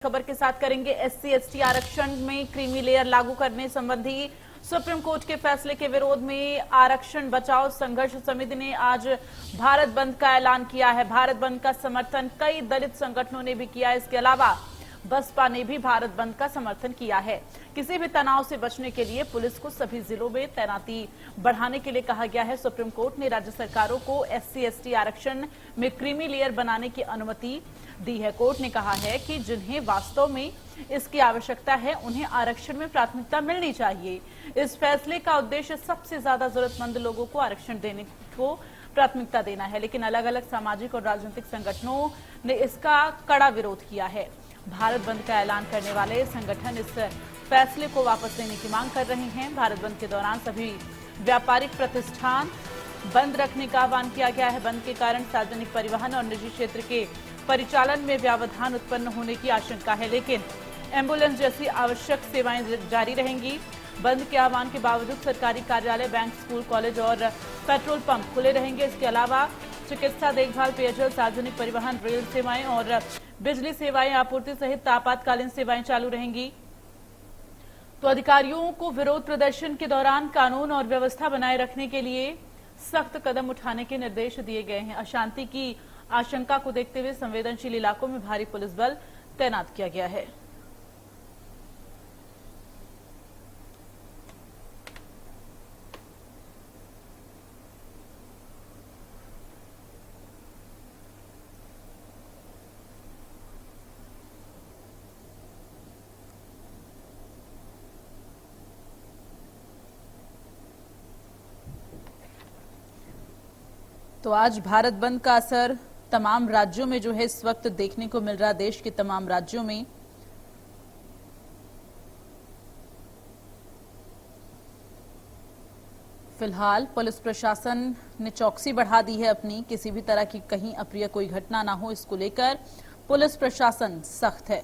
खबर के साथ करेंगे एससी एसटी आरक्षण में क्रीमी लेयर लागू करने संबंधी सुप्रीम कोर्ट के फैसले के विरोध में आरक्षण बचाओ संघर्ष समिति ने आज भारत बंद का ऐलान किया है। भारत बंद का समर्थन कई दलित संगठनों ने भी किया। इसके अलावा बसपा ने भी भारत बंद का समर्थन किया है। किसी भी तनाव से बचने के लिए पुलिस को सभी जिलों में तैनाती बढ़ाने के लिए कहा गया है। सुप्रीम कोर्ट ने राज्य सरकारों को एससी एसटी आरक्षण में क्रीमी लेयर बनाने की अनुमति दी है। कोर्ट ने कहा है कि जिन्हें वास्तव में इसकी आवश्यकता है उन्हें आरक्षण में प्राथमिकता मिलनी चाहिए। इस फैसले का उद्देश्य सबसे ज्यादा जरूरतमंद लोगों को आरक्षण देने को प्राथमिकता देना है, लेकिन अलग अलग सामाजिक और राजनीतिक संगठनों ने इसका कड़ा विरोध किया है। भारत बंद का ऐलान करने वाले संगठन इस फैसले को वापस लेने की मांग कर रहे हैं। भारत बंद के दौरान सभी व्यापारिक प्रतिष्ठान बंद रखने का आह्वान किया गया है। बंद के कारण सार्वजनिक परिवहन और निजी क्षेत्र के परिचालन में व्यवधान उत्पन्न होने की आशंका है, लेकिन एम्बुलेंस जैसी आवश्यक सेवाएं जारी रहेंगी। बंद के आह्वान के बावजूद सरकारी कार्यालय, बैंक, स्कूल, कॉलेज और पेट्रोल पंप खुले रहेंगे। इसके अलावा चिकित्सा देखभाल, पेयजल, सार्वजनिक परिवहन, रेल सेवाएं और बिजली सेवाएं आपूर्ति सहित आपातकालीन सेवाएं चालू रहेंगी। तो अधिकारियों को विरोध प्रदर्शन के दौरान कानून और व्यवस्था बनाए रखने के लिए सख्त कदम उठाने के निर्देश दिए गए हैं। अशांति की आशंका को देखते हुए संवेदनशील इलाकों में भारी पुलिस बल तैनात किया गया है। तो आज भारत बंद का असर तमाम राज्यों में जो है इस वक्त देखने को मिल रहा है। देश के तमाम राज्यों में फिलहाल पुलिस प्रशासन ने चौकसी बढ़ा दी है अपनी। किसी भी तरह की कहीं अप्रिय कोई घटना ना हो, इसको लेकर पुलिस प्रशासन सख्त है।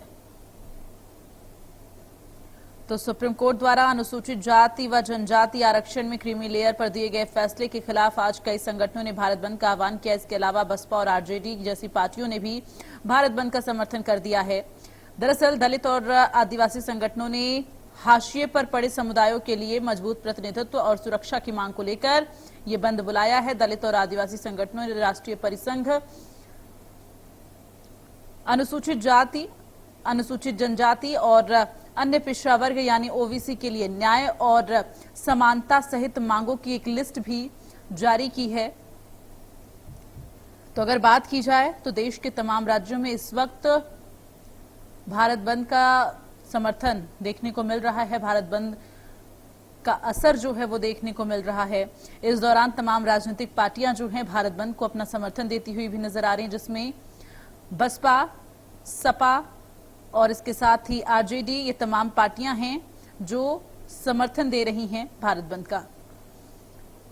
तो सुप्रीम कोर्ट द्वारा अनुसूचित जाति व जनजाति आरक्षण में क्रीमी लेयर पर दिए गए फैसले के खिलाफ आज कई संगठनों ने भारत बंद का आह्वान किया। इसके अलावा बसपा और आरजेडी जैसी पार्टियों ने भी भारत बंद का समर्थन कर दिया है। दरअसल दलित और आदिवासी संगठनों ने हाशिए पर पड़े समुदायों के लिए मजबूत प्रतिनिधित्व और सुरक्षा की मांग को लेकर ये बंद बुलाया है। दलित और आदिवासी संगठनों ने राष्ट्रीय परिसंघ, अनुसूचित जाति, अनुसूचित जनजाति और अन्य पिछड़ा वर्ग यानी ओबीसी के लिए न्याय और समानता सहित मांगों की एक लिस्ट भी जारी की है। तो अगर बात की जाए तो देश के तमाम राज्यों में इस वक्त भारत बंद का समर्थन देखने को मिल रहा है। भारत बंद का असर जो है वो देखने को मिल रहा है। इस दौरान तमाम राजनीतिक पार्टियां जो हैं भारत बंद को अपना समर्थन देती हुई भी नजर आ रही हैं, जिसमें बसपा, सपा और इसके साथ ही आरजेडी, ये तमाम पार्टियां हैं जो समर्थन दे रही हैं भारत बंद का।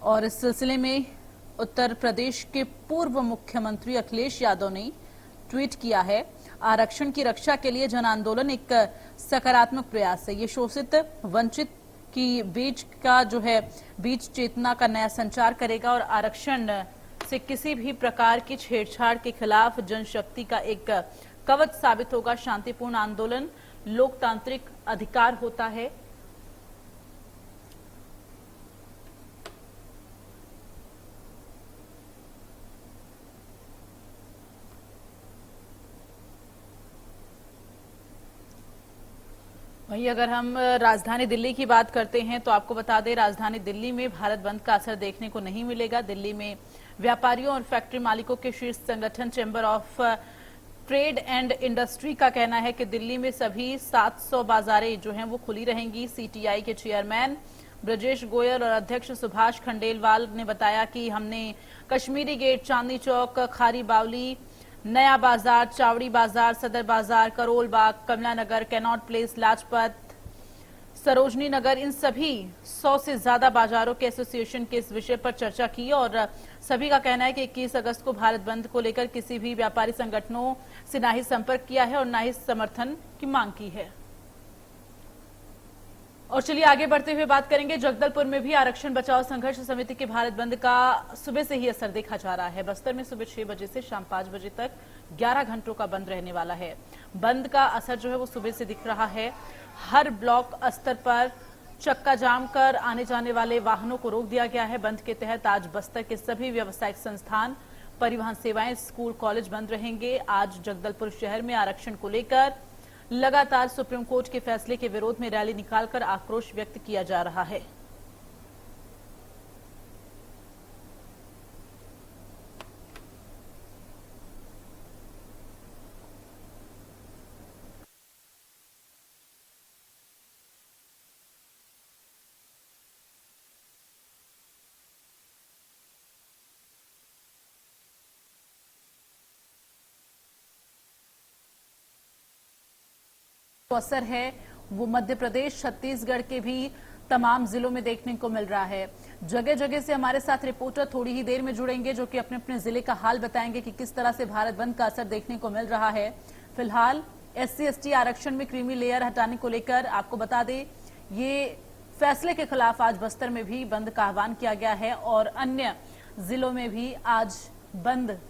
और इस सिलसिले में उत्तर प्रदेश के पूर्व मुख्यमंत्री अखिलेश यादव ने ट्वीट किया है, आरक्षण की रक्षा के लिए जन आंदोलन एक सकारात्मक प्रयास है। ये शोषित वंचित की बीच चेतना का नया संचार करेगा और आरक्षण से किसी भी प्रकार की छेड़छाड़ के खिलाफ जनशक्ति का एक कवच साबित होगा। शांतिपूर्ण आंदोलन लोकतांत्रिक अधिकार होता है। वहीं अगर हम राजधानी दिल्ली की बात करते हैं तो आपको बता दें, राजधानी दिल्ली में भारत बंद का असर देखने को नहीं मिलेगा। दिल्ली में व्यापारियों और फैक्ट्री मालिकों के शीर्ष संगठन chamber of trade and industry का कहना है कि दिल्ली में सभी 700 बाजारें जो हैं वो खुली रहेंगी। सीटीआई के चेयरमैन ब्रजेश गोयल और अध्यक्ष सुभाष खंडेलवाल ने बताया कि हमने कश्मीरी गेट, चांदनी चौक, खारी बावली, नया बाजार, चावड़ी बाजार, सदर बाजार, करोल बाग, कमला नगर, कैनॉट प्लेस, लाजपत, सरोजनी नगर, इन सभी 100 से ज्यादा बाजारों के एसोसिएशन के इस विषय पर चर्चा की और सभी का कहना है कि 21 अगस्त को भारत बंद को लेकर किसी भी व्यापारी संगठनों से ना ही संपर्क किया है और ना ही समर्थन की मांग की है। और चलिए आगे बढ़ते हुए बात करेंगे, जगदलपुर में भी आरक्षण बचाओ संघर्ष समिति के भारत बंद का सुबह से ही असर देखा जा रहा है। बस्तर में सुबह 6 बजे से शाम 5 बजे तक 11 घंटों का बंद रहने वाला है। बंद का असर जो है वो सुबह से दिख रहा है। हर ब्लॉक स्तर पर चक्का जाम कर आने जाने वाले वाहनों को रोक दिया गया है। बंद के तहत आज बस्तर के सभी व्यावसायिक संस्थान, परिवहन सेवाएं, स्कूल, कॉलेज बंद रहेंगे। आज जगदलपुर शहर में आरक्षण को लेकर लगातार सुप्रीम कोर्ट के फैसले के विरोध में रैली निकालकर आक्रोश व्यक्त किया जा रहा है। असर है वो मध्य प्रदेश, छत्तीसगढ़ के भी तमाम जिलों में देखने को मिल रहा है। जगह जगह से हमारे साथ रिपोर्टर थोड़ी ही देर में जुड़ेंगे, जो कि अपने अपने जिले का हाल बताएंगे कि किस तरह से भारत बंद का असर देखने को मिल रहा है। फिलहाल SC/ST आरक्षण में क्रीमी लेयर हटाने को लेकर आपको बता दें, ये फैसले के खिलाफ आज बस्तर में भी बंद का आह्वान किया गया है और अन्य जिलों में भी आज बंद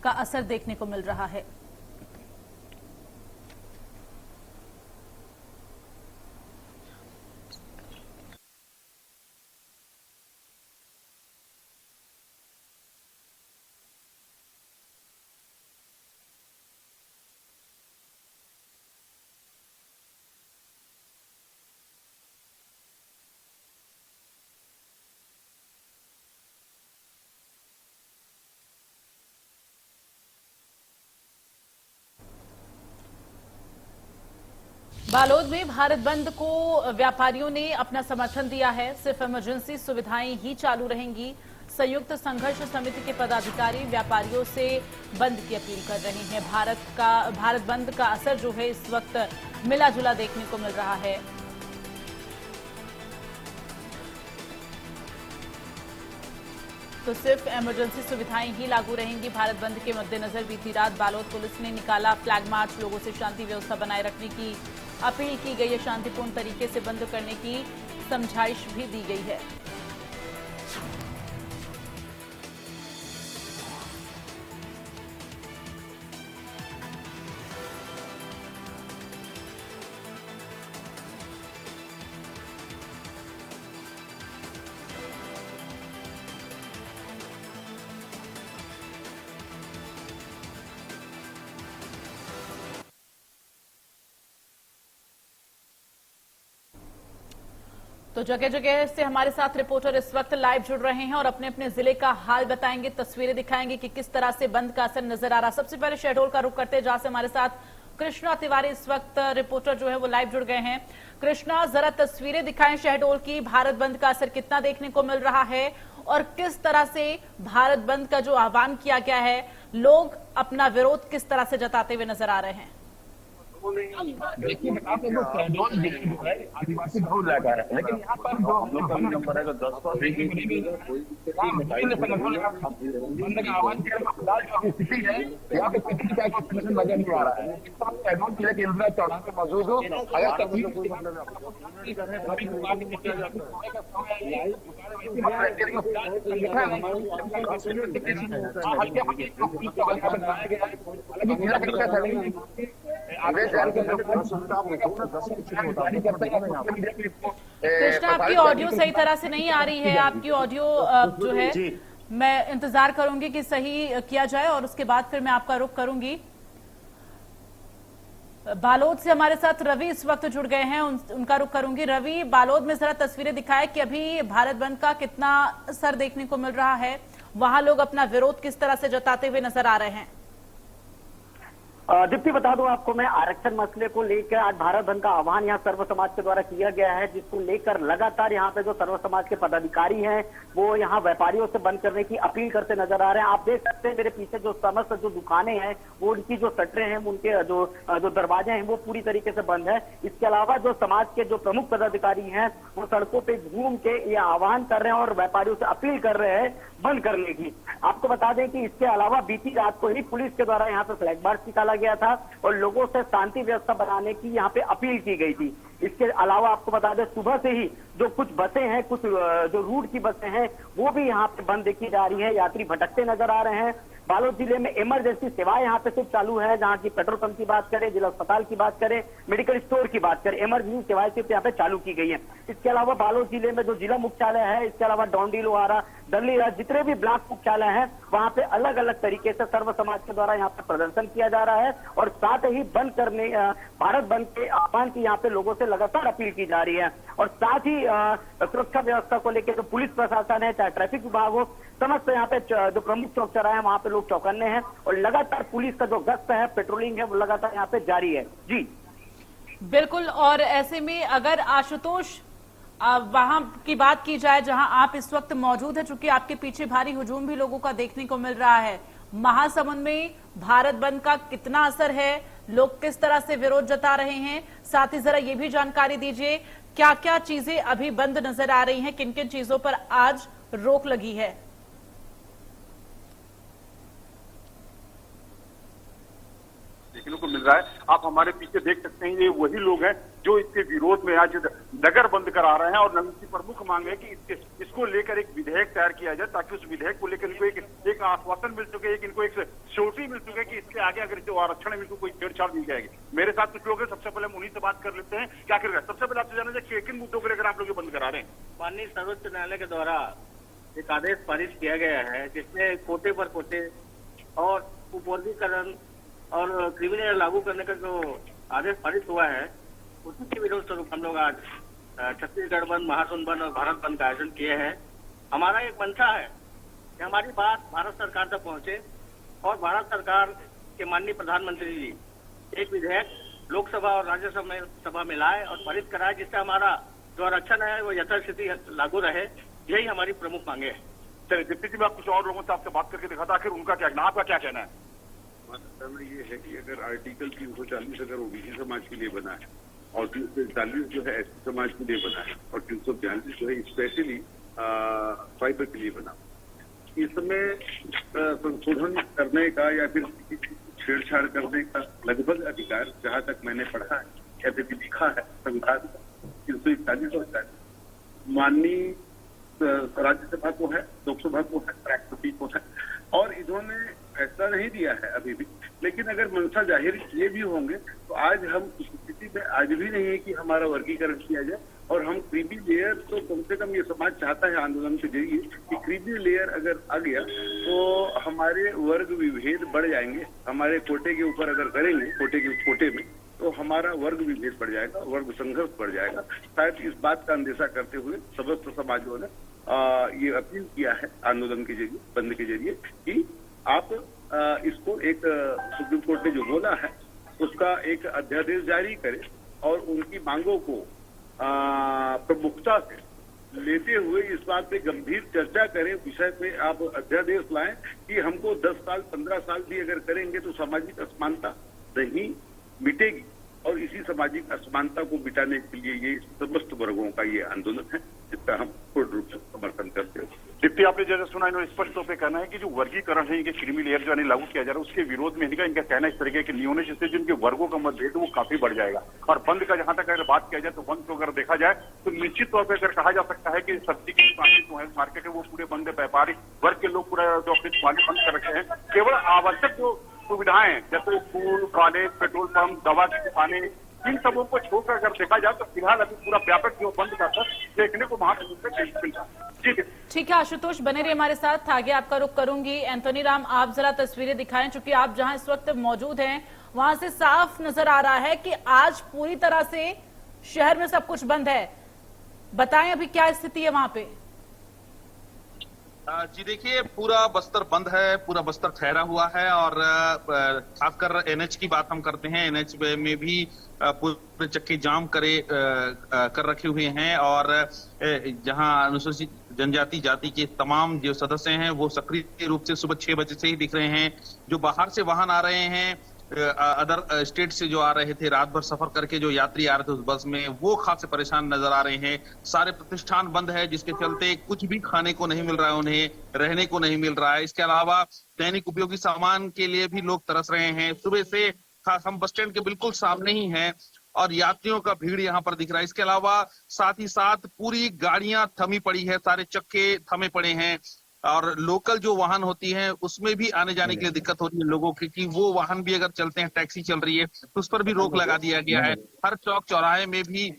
का असर देखने को मिल रहा है। बालोद में भारत बंद को व्यापारियों ने अपना समर्थन दिया है। सिर्फ इमरजेंसी सुविधाएं ही चालू रहेंगी। संयुक्त संघर्ष समिति के पदाधिकारी व्यापारियों से बंद की अपील कर रहे हैं। भारत बंद का असर जो है इस वक्त मिला जुला देखने को मिल रहा है। तो सिर्फ इमरजेंसी सुविधाएं ही लागू रहेंगी। भारत बंद के मद्देनजर बीती रात बालोद पुलिस ने निकाला फ्लैग मार्च। लोगों से शांति व्यवस्था बनाए रखने की अपील की गई है। शांतिपूर्ण तरीके से बंद करने की समझाइश भी दी गई है। तो जगह जगह से हमारे साथ रिपोर्टर इस वक्त लाइव जुड़ रहे हैं और अपने अपने जिले का हाल बताएंगे, तस्वीरें दिखाएंगे कि किस तरह से बंद का असर नजर आ रहा। सबसे पहले शहडोल का रुख करते हैं, जहां से हमारे साथ कृष्णा तिवारी इस वक्त रिपोर्टर जो है वो लाइव जुड़ गए हैं। कृष्णा, जरा तस्वीरें दिखाएं शहडोल की। भारत बंद का असर कितना देखने को मिल रहा है और किस तरह से भारत बंद का जो आह्वान किया गया है, लोग अपना विरोध किस तरह से जताते हुए नजर आ रहे हैं? देखिए, आप लोग शहडोल जिले जो है आदिवासी बहुल इलाका है, लेकिन यहाँ पर जो नंबर है 10 बंद का आह्वान जो स्थिति है, यहाँ पे किसी का नजर नहीं आ रहा है। शहडोल जिले के इंदिरा चौराहे पे मौजूद हो, अगर कृष्णा, आपकी ऑडियो सही तरह से नहीं आ रही है। आपकी ऑडियो जो है, मैं इंतजार करूंगी कि सही किया जाए और उसके बाद फिर मैं आपका रुख करूंगी। बालोद से हमारे साथ रवि इस वक्त जुड़ गए हैं, उनका रुख करूंगी। रवि, बालोद में जरा तस्वीरें दिखाएं कि अभी भारत बंद का कितना असर देखने को मिल रहा है, वहां लोग अपना विरोध किस तरह से जताते हुए नजर आ रहे हैं? दीप्ति, बता दूं आपको मैं, आरक्षण मसले को लेकर आज भारत बंद का आह्वान यहाँ सर्व समाज के द्वारा किया गया है, जिसको लेकर लगातार यहाँ पे जो सर्व समाज के पदाधिकारी हैं वो यहाँ व्यापारियों से बंद करने की अपील करते नजर आ रहे हैं। आप देख सकते हैं मेरे पीछे जो समस्त जो दुकानें हैं वो उनकी जो शटरें हैं, उनके जो दरवाजे हैं वो पूरी तरीके से बंद है। इसके अलावा जो समाज के जो प्रमुख पदाधिकारी हैं वो सड़कों पे घूम के ये आह्वान कर रहे हैं और व्यापारियों से अपील कर रहे हैं बंद करने की। आपको बता दें कि इसके अलावा बीती रात को ही पुलिस के द्वारा यहाँ पे फ्लैग मार्च निकाला गया था और लोगों से शांति व्यवस्था बनाने की यहाँ पे अपील की गई थी। इसके अलावा आपको बता दें, सुबह से ही जो कुछ बसें हैं, कुछ जो रूट की बसें हैं वो भी यहाँ पे बंद देखी जा रही है। यात्री भटकते नजर आ रहे हैं। बालोद जिले में इमरजेंसी सेवाएं यहाँ पे सिर्फ चालू है, जहाँ की पेट्रोल पंप की बात करें, जिला अस्पताल की बात करें, मेडिकल स्टोर की बात करें, इमरजेंसी सेवाएं सिर्फ यहाँ पे चालू की गई है। इसके अलावा बालोद जिले में जो जिला मुख्यालय है, इसके अलावा डोंडी, लोहारा, दल्लीराज, जितने भी ब्लॉक मुख्यालय हैं, वहां पे अलग अलग तरीके से सर्व समाज के द्वारा यहाँ पे प्रदर्शन किया जा रहा है और साथ ही बंद करने, भारत बंद के आह्वान की यहाँ पे लोगों से लगातार अपील की जा रही है। और साथ ही सुरक्षा व्यवस्था को लेकर जो पुलिस प्रशासन है, चाहे ट्रैफिक विभाग हो, समस्त यहाँ पे जो प्रमुख चौक चौराहे हैं वहां पे लोग चौकन्ने हैं और लगातार पुलिस का जो गश्त है, पेट्रोलिंग है, वो लगातार यहाँ पे जारी है। जी बिल्कुल। और ऐसे में अगर आशुतोष वहां की बात की जाए जहां आप इस वक्त मौजूद है, चूंकि आपके पीछे भारी हुजूम भी लोगों का देखने को मिल रहा है, महासमुंद में भारत बंद का कितना असर है, लोग किस तरह से विरोध जता रहे हैं, साथ ही जरा ये भी जानकारी दीजिए क्या क्या चीजें अभी बंद नजर आ रही हैं, किन किन चीजों पर आज रोक लगी है। देखने को मिल रहा है, आप हमारे पीछे देख सकते हैं, ये वही लोग हैं जो इसके विरोध में आज नगर बंद करा रहे हैं और इनकी प्रमुख मांग है कि इसको लेकर एक विधेयक तैयार किया जाए ताकि उस विधेयक को लेकर इनको एक आश्वासन मिल सके, इनको एक श्योरिटी मिल सके कि इसके आगे अगर जो आरक्षण है इनको कोई छेड़छाड़ नहीं जाएगी। मेरे साथ कुछ लोग हैं, सबसे पहले हम उन्हीं से बात कर लेते हैं, क्या कर रहे हैं। सबसे पहले आपसे जानना चाहिए किन मुद्दों को लेकर आप लोग बंद करा रहे हैं। माननीय सर्वोच्च न्यायालय के द्वारा एक आदेश पारित किया गया है जिसमें कोटे पर कोटे और उपवर्गीकरण और क्रिमिनल लागू करने का जो आदेश पारित हुआ है, उसी के विरोध स्वरूप हम लोग आज छत्तीसगढ़ बंद, महासमुंद बंद और भारत बंद का आयोजन किए हैं। हमारा एक मंशा है कि हमारी बात भारत सरकार तक पहुंचे और भारत सरकार के माननीय प्रधानमंत्री जी एक विधेयक लोकसभा और राज्यसभा में लाए और पारित कराए, जिससे हमारा जो आरक्षण है वो यथास्थिति लागू रहे। यही हमारी प्रमुख मांगे है। चलिए डिप्टी जी, मैं कुछ और लोगों से आपसे बात करके दिखा था, आखिर उनका क्या, आपका क्या कहना है। में ये है कि अगर आर्टिकल 340 अगर ओबीसी समाज के लिए बना है और 341 जो है एसटी समाज के लिए बना है और 342 जो है स्पेशली ट्राइबल के लिए बना, इसमें संशोधन करने का या फिर छेड़छाड़ करने का लगभग अधिकार, जहां तक मैंने पढ़ा है या फिर लिखा है संविधान 341 और माननीय राज्यसभा को है, लोकसभा को है, राष्ट्रपति को है और इन्होंने फैसला नहीं दिया है अभी भी। लेकिन अगर मंशा जाहिर किए भी होंगे तो आज हम उस स्थिति में आज भी नहीं है कि हमारा वर्गीकरण किया जाए और हम क्रीमी लेयर, तो कम से कम ये समाज चाहता है आंदोलन के जरिए कि क्रीमी लेयर अगर आ गया तो हमारे वर्ग विभेद बढ़ जाएंगे। हमारे कोटे के ऊपर अगर करेंगे, कोटे में, तो हमारा वर्ग विभेद बढ़ जाएगा, वर्ग संघर्ष बढ़ जाएगा। शायद इस बात का अंदेशा करते हुए समस्त समाजों ने ये अपील किया है आंदोलन के जरिए, बंद के जरिए, कि आप इसको एक सुप्रीम कोर्ट ने जो बोला है उसका एक अध्यादेश जारी करें और उनकी मांगों को प्रमुखता से लेते हुए इस बात पे गंभीर चर्चा करें, विषय पे आप अध्यादेश लाएं कि हमको 10 साल 15 साल भी अगर करेंगे तो सामाजिक असमानता नहीं मिटेगी और इसी सामाजिक असमानता को मिटाने के लिए ये समस्त वर्गों का ये आंदोलन है, जिसका हम पूर्ण रूप से समर्थन करते हैं। डिप्टी, आपने जैसे सुना, इन्होंने स्पष्ट तौर पर कहना है कि जो वर्गीकरण है, ये क्रीमी लेयर जो है लागू किया जा रहा है, उसके विरोध में इनका कहना इस तरीके के नियमों जिससे जिनके वर्गों का मतभेद वो काफी बढ़ जाएगा। और बंद का जहां तक अगर बात किया जाए तो बंद को अगर देखा जाए तो निश्चित तौर पर अगर कहा जा सकता है कि सब्जी की जो है मार्केट है वो पूरे बंद है, व्यापारिक वर्ग के लोग पूरा जो अपनी दुकानें बंद कर रखे हैं, केवल आवश्यक जो सुविधाएं जैसे स्कूल, कॉलेज, पेट्रोल पंप, दवा की दुकानें, इन सबों को छोड़कर अगर देखा जाए तो फिलहाल अभी पूरा व्यापक जो बंद का असर देखने को महासमुंद में मिलता है। ठीक है आशुतोष, बने रहिए हमारे साथ, आगे आपका रुख करूंगी। एंथोनी राम, आप जरा तस्वीरें दिखाएं, चूंकि आप जहां इस वक्त मौजूद हैं वहां से साफ नजर आ रहा है कि आज पूरी तरह से शहर में सब कुछ बंद है। बताएं अभी क्या स्थिति है वहां पे। जी देखिए, पूरा बस्तर बंद है, पूरा बस्तर ठहरा हुआ है और खासकर एनएच की बात हम करते हैं, एनएच में भी पूरे चक्के जाम कर रखे हुए हैं और जहां अनुसूचित जनजाति जाति के तमाम जो सदस्य हैं वो सक्रिय रूप से सुबह 6 बजे से ही दिख रहे हैं। जो बाहर से वाहन आ रहे हैं, अदर स्टेट से जो आ रहे थे, रात भर सफर करके जो यात्री आ रहे थे उस बस में, वो खासे परेशान नजर आ रहे हैं। सारे प्रतिष्ठान बंद है जिसके चलते कुछ भी खाने को नहीं मिल रहा है, उन्हें रहने को नहीं मिल रहा है। इसके अलावा दैनिक उपयोगी सामान के लिए भी लोग तरस रहे हैं। सुबह से खास हम बस स्टैंड के बिल्कुल सामने ही हैं और यात्रियों का भीड़ यहाँ पर दिख रहा है। इसके अलावा साथ ही साथ पूरी गाड़ियां थमी पड़ी है, सारे चक्के थमे पड़े हैं। और लोकल जो वाहन होती हैं उसमें भी आने जाने के लिए दिक्कत हो रही है लोगों की, कि वो वाहन भी अगर चलते हैं, टैक्सी चल रही है तो उस पर भी रोक लगा दिया गया है। हर चौक चौराहे में भी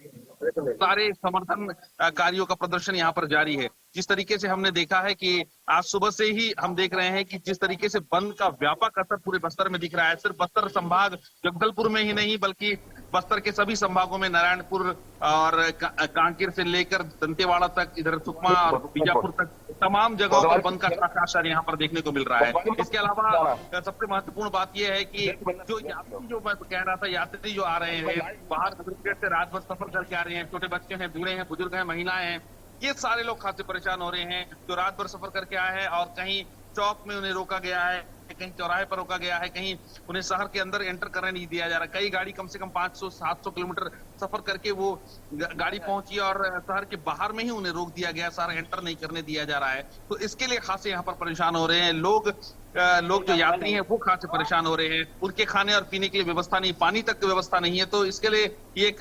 सारे समर्थन कार्यों का प्रदर्शन यहाँ पर जारी है। जिस तरीके से हमने देखा है कि आज सुबह से ही हम देख रहे हैं कि जिस तरीके से बंद का व्यापक असर पूरे बस्तर में दिख रहा है। सिर्फ बस्तर संभाग जगदलपुर में ही नहीं बल्कि बस्तर के सभी संभागों में, नारायणपुर और कांकेर से लेकर दंतेवाड़ा तक, इधर सुकमा और बीजापुर तक तमाम जगहों पर बंद का खासा असर यहाँ पर देखने को मिल रहा है। इसके अलावा सबसे महत्वपूर्ण बात यह है कि जो यात्री, जो मैं कह रहा था, यात्री जो आ रहे हैं बाहर से रात भर सफर करके आ रहे हैं, छोटे बच्चे हैं, बूढ़े हैं, बुजुर्ग हैं, महिलाएं हैं, ये सारे लोग खासे परेशान हो रहे हैं। जो रात भर सफर करके आए हैं और कहीं चौक में उन्हें रोका गया है, कहीं चौराहे पर रोका गया है, कहीं उन्हें शहर के अंदर एंटर करने नहीं दिया जा रहा। कई गाड़ी कम से कम 500-700 किलोमीटर सफर करके वो गाड़ी पहुंची और शहर के बाहर में ही उन्हें रोक दिया गया, शहर एंटर नहीं करने दिया जा रहा है। तो इसके लिए खासे यहाँ पर परेशान हो रहे हैं लोग जो यात्री हैं वो खासे परेशान हो रहे हैं। उनके खाने और पीने के लिए व्यवस्था नहीं, पानी तक की व्यवस्था नहीं है, तो इसके लिए ये एक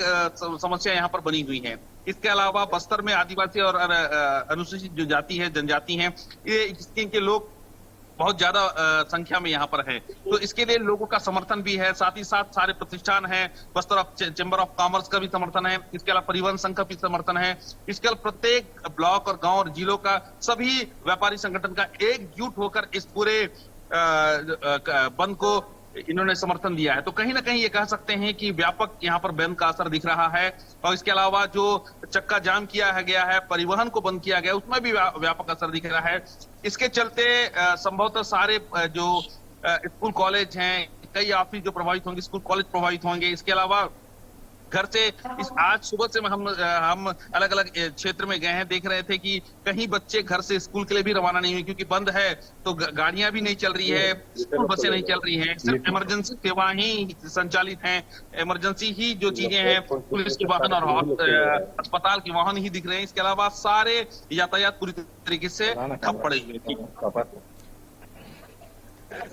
समस्या यहाँ पर बनी हुई है। इसके अलावा बस्तर में आदिवासी और अनुसूचित जो जाति है, जनजाति हैं, ये इनके लोग बहुत ज्यादा संख्या में यहाँ पर है, तो इसके लिए लोगों का समर्थन भी है। साथ ही साथ सारे प्रतिष्ठान हैं, बस्तर चैम्बर ऑफ कॉमर्स का भी समर्थन है, इसके अलावा परिवहन संघ का भी समर्थन है, इसके अलावा प्रत्येक ब्लॉक और गांव और जिलों का सभी व्यापारी संगठन का एकजुट होकर इस पूरे बंद को इन्होंने समर्थन दिया है। तो कहीं ना कहीं ये कह सकते हैं कि व्यापक यहाँ पर बंद का असर दिख रहा है। और इसके अलावा जो चक्का जाम किया गया है, परिवहन को बंद किया गया, उसमें भी व्यापक असर दिख रहा है। इसके चलते संभवतः सारे जो स्कूल कॉलेज हैं, कई ऑफिस जो प्रभावित होंगे, स्कूल कॉलेज प्रभावित होंगे। इसके अलावा घर से आज सुबह से हम अलग अलग क्षेत्र में गए हैं, देख रहे थे कि कहीं बच्चे घर से स्कूल के लिए भी रवाना नहीं हुए, क्योंकि बंद है तो गाड़ियां भी नहीं चल रही है, स्कूल बसें नहीं चल रही हैं, सिर्फ इमरजेंसी सेवाएं ही संचालित हैं, इमरजेंसी ही जो चीजें हैं, पुलिस के वाहन और अस्पताल के वाहन ही दिख रहे हैं। इसके अलावा सारे यातायात पूरी तरीके से ठप पड़े हुए।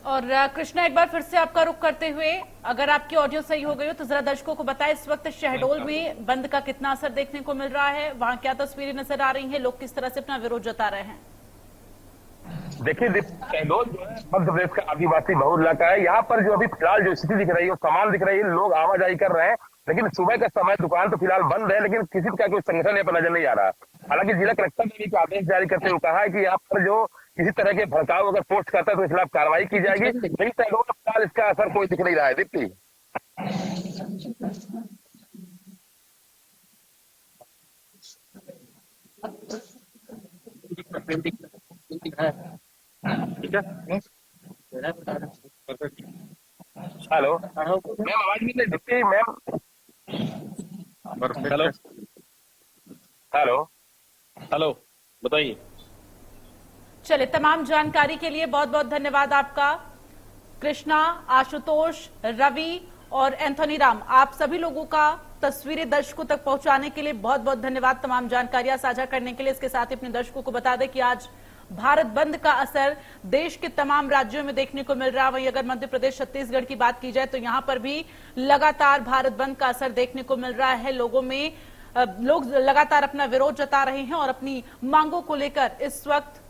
और कृष्णा, एक बार फिर से आपका रुख करते हुए, अगर आपकी ऑडियो सही हो गई हो तो जरा दर्शकों को बताएं इस वक्त शहडोल में बंद का कितना असर देखने को मिल रहा है, वहां क्या तस्वीरें नजर आ रही हैं, लोग किस तरह से अपना विरोध जता रहे हैं। देखिए, शहडोल जो है मध्य प्रदेश का आदिवासी बहुल इलाका है। यहाँ पर जो अभी फिलहाल जो स्थिति दिख रही है, सामान दिख रही है, लोग आवाजाही कर रहे हैं, लेकिन सुबह का समय दुकान तो फिलहाल बंद है, लेकिन किसी का कोई संगठन यहाँ पर नजर नहीं आ रहा। हालांकि जिला कलेक्टर ने भी आदेश जारी करते हुए कहा है कि यहाँ पर जो किसी तरह के भड़काव अगर पोस्ट करता है तो इसके खिलाफ कार्रवाई की जाएगी। लेकिन शहडोल में फिलहाल इसका असर कोई दिख नहीं रहा है। दीप्ति, हेलो मैम, आवाज नहीं Deepti ma'am. Hello hello hello, बताइए। चलिए, तमाम जानकारी के लिए बहुत बहुत धन्यवाद आपका। कृष्णा, आशुतोष, रवि और एंथोनी राम, आप सभी लोगों का तस्वीरें दर्शकों तक पहुंचाने के लिए बहुत बहुत धन्यवाद, तमाम जानकारियां साझा करने के लिए। इसके साथ ही अपने दर्शकों को बता दें कि आज भारत बंद का असर देश के तमाम राज्यों में देखने को मिल रहा है। वहीं अगर मध्य प्रदेश, छत्तीसगढ़ की बात की जाए तो यहां पर भी लगातार भारत बंद का असर देखने को मिल रहा है। लोग लगातार अपना विरोध जता रहे हैं और अपनी मांगों को लेकर इस वक्त